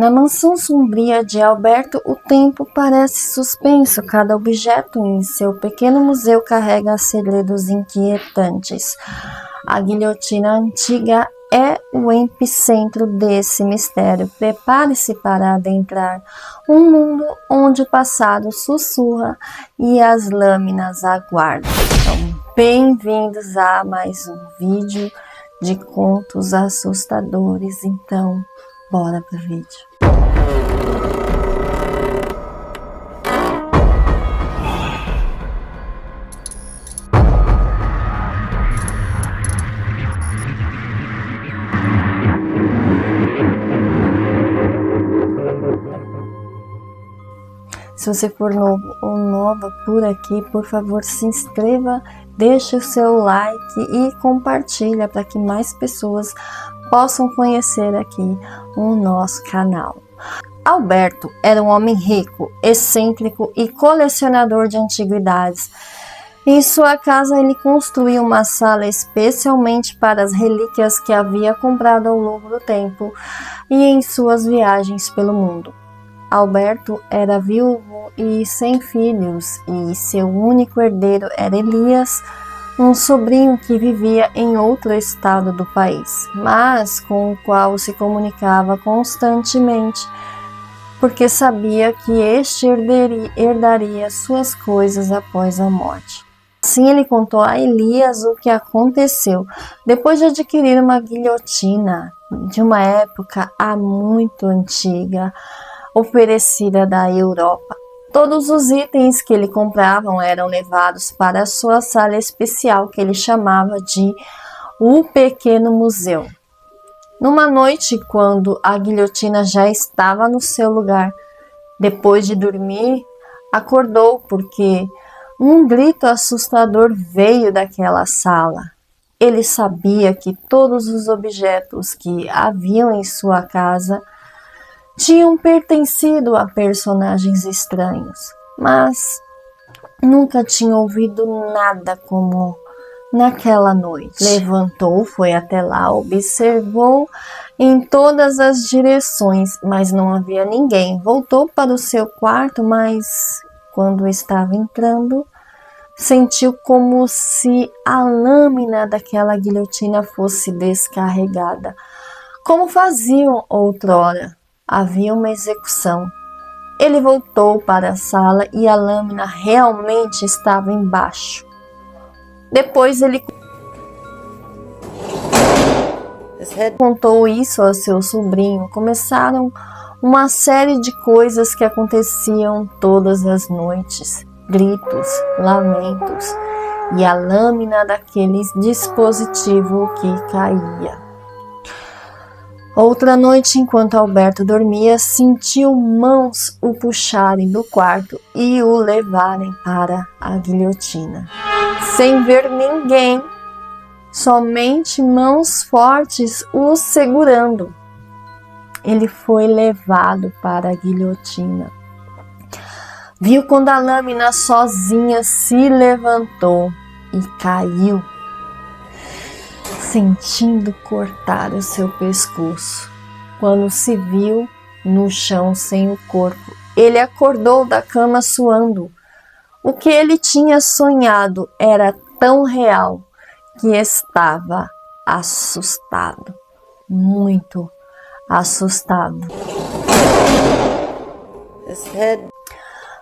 Na mansão sombria de Alberto, o tempo parece suspenso. Cada objeto em seu pequeno museu carrega segredos inquietantes. A guilhotina antiga é o epicentro desse mistério. Prepare-se para adentrar um mundo onde o passado sussurra e as lâminas aguardam. Então, bem-vindos a mais um vídeo de contos assustadores. Então, bora pro vídeo. Se você for novo ou nova por aqui, por favor, se inscreva, deixe o seu like e compartilha para que mais pessoas possam conhecer aqui o nosso canal. Alberto era um homem rico, excêntrico e colecionador de antiguidades. Em sua casa, ele construiu uma sala especialmente para as relíquias que havia comprado ao longo do tempo e em suas viagens pelo mundo. Alberto era viúvo e sem filhos, e seu único herdeiro era Elias, um sobrinho que vivia em outro estado do país, mas com o qual se comunicava constantemente, porque sabia que este herdaria suas coisas após a morte. Assim ele contou a Elias o que aconteceu depois de adquirir uma guilhotina de uma época muito antiga, oferecida da Europa. Todos os itens que ele compravam eram levados para a sua sala especial, que ele chamava de o Pequeno Museu. Numa noite, quando a guilhotina já estava no seu lugar, depois de dormir, acordou porque um grito assustador veio daquela sala. Ele sabia que todos os objetos que haviam em sua casa tinham pertencido a personagens estranhos, mas nunca tinha ouvido nada como naquela noite. Levantou, foi até lá, observou em todas as direções, mas não havia ninguém. Voltou para o seu quarto, mas quando estava entrando, sentiu como se a lâmina daquela guilhotina fosse descarregada, como faziam outrora. Havia uma execução. Ele voltou para a sala e a lâmina realmente estava embaixo. Depois ele contou isso ao seu sobrinho. Começaram uma série de coisas que aconteciam todas as noites. Gritos, lamentos e a lâmina daquele dispositivo que caía. Outra noite, enquanto Alberto dormia, sentiu mãos o puxarem do quarto e o levarem para a guilhotina. Sem ver ninguém, somente mãos fortes o segurando. Ele foi levado para a guilhotina. Viu quando a lâmina sozinha se levantou e caiu, sentindo cortar o seu pescoço. Quando se viu no chão sem o corpo, ele acordou da cama suando. O que ele tinha sonhado era tão real que estava assustado, muito assustado.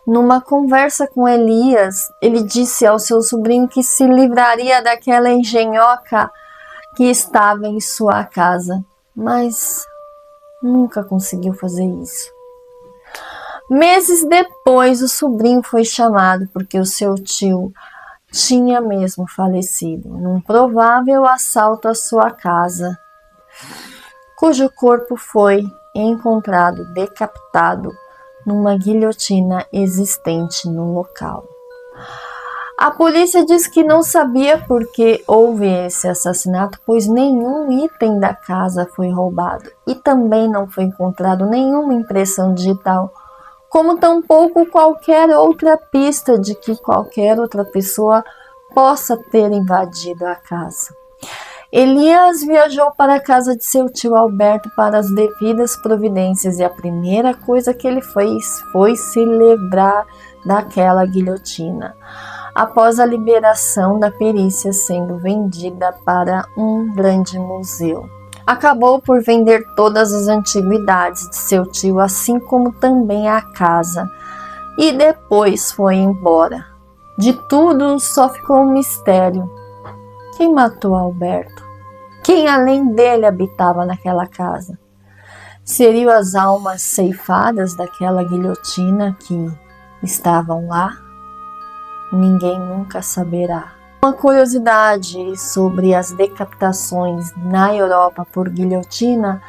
Numa conversa com Elias, ele disse ao seu sobrinho que se livraria daquela engenhoca que estava em sua casa, mas nunca conseguiu fazer isso. Meses depois, o sobrinho foi chamado porque o seu tio tinha mesmo falecido num provável assalto à sua casa, cujo corpo foi encontrado decapitado numa guilhotina existente no local. A polícia diz que não sabia por que houve esse assassinato, pois nenhum item da casa foi roubado e também não foi encontrado nenhuma impressão digital, como tampouco qualquer outra pista de que qualquer outra pessoa possa ter invadido a casa. Elias viajou para a casa de seu tio Alberto para as devidas providências e a primeira coisa que ele fez foi se livrar daquela guilhotina. Após a liberação da perícia sendo vendida para um grande museu, acabou por vender todas as antiguidades de seu tio, assim como também a casa, e depois foi embora. De tudo só ficou um mistério. Quem matou Alberto? Quem além dele habitava naquela casa? Seriam as almas ceifadas daquela guilhotina que estavam lá? Ninguém nunca saberá. Uma curiosidade sobre as decapitações na Europa por guilhotina: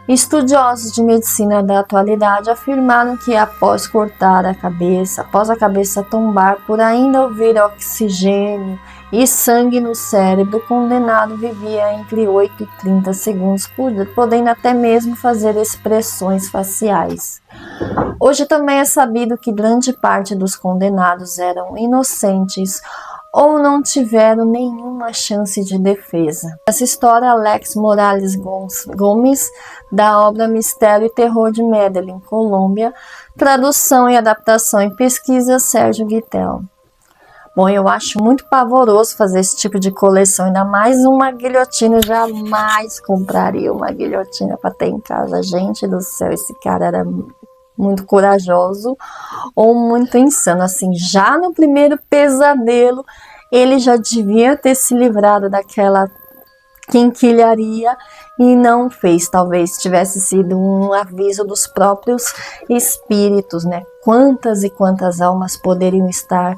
estudiosos de medicina da atualidade afirmaram que após cortar a cabeça, após a cabeça tombar, por ainda haver oxigênio e sangue no cérebro, o condenado vivia entre 8 e 30 segundos, podendo até mesmo fazer expressões faciais. Hoje também é sabido que grande parte dos condenados eram inocentes ou não tiveram nenhuma chance de defesa. Essa história, Alex Morales Gomes, da obra Mistério e Terror de Medellín, Colômbia, tradução e adaptação e pesquisa Sérgio Guitel. Bom, eu acho muito pavoroso fazer esse tipo de coleção, ainda mais uma guilhotina. Eu jamais compraria uma guilhotina para ter em casa. Gente do céu, esse cara era muito corajoso ou muito insano. Assim, já no primeiro pesadelo, ele já devia ter se livrado daquela quinquilharia e não fez. Talvez tivesse sido um aviso dos próprios espíritos, né? Quantas e quantas almas poderiam estar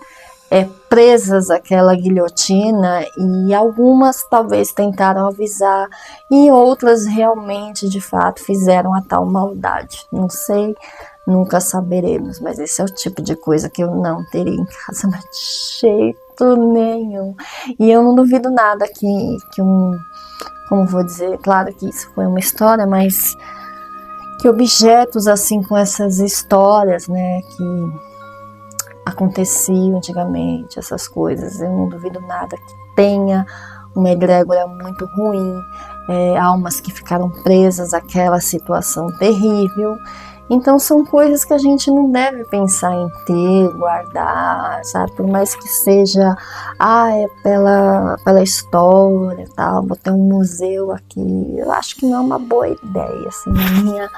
presas àquela guilhotina, e algumas talvez tentaram avisar e outras realmente de fato fizeram a tal maldade. Não sei, nunca saberemos, mas esse é o tipo de coisa que eu não teria em casa, mas de jeito nenhum. E eu não duvido nada que como vou dizer, claro que isso foi uma história, mas que objetos assim com essas histórias, né, que aconteciam antigamente, essas coisas, eu não duvido nada que tenha uma egrégora muito ruim, almas que ficaram presas àquela situação terrível. Então são coisas que a gente não deve pensar em ter, guardar, sabe? Por mais que seja, pela história e tal, vou ter um museu aqui. Eu acho que não é uma boa ideia, assim, na minha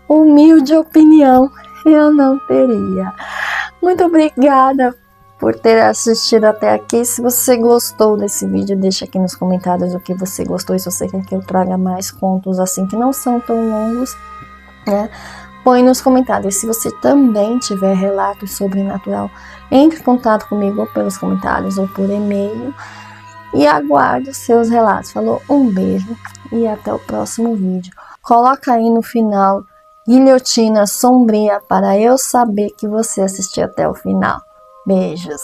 humilde opinião, eu não teria. Muito obrigada por ter assistido até aqui. Se você gostou desse vídeo, deixa aqui nos comentários o que você gostou. E se você quer que eu traga mais contos assim que não são tão longos, né, põe nos comentários. Se você também tiver relatos sobrenatural, entre em contato comigo ou pelos comentários ou por e-mail e aguardo os seus relatos. Falou, um beijo e até o próximo vídeo. Coloca aí no final guilhotina sombria para eu saber que você assistiu até o final. Beijos!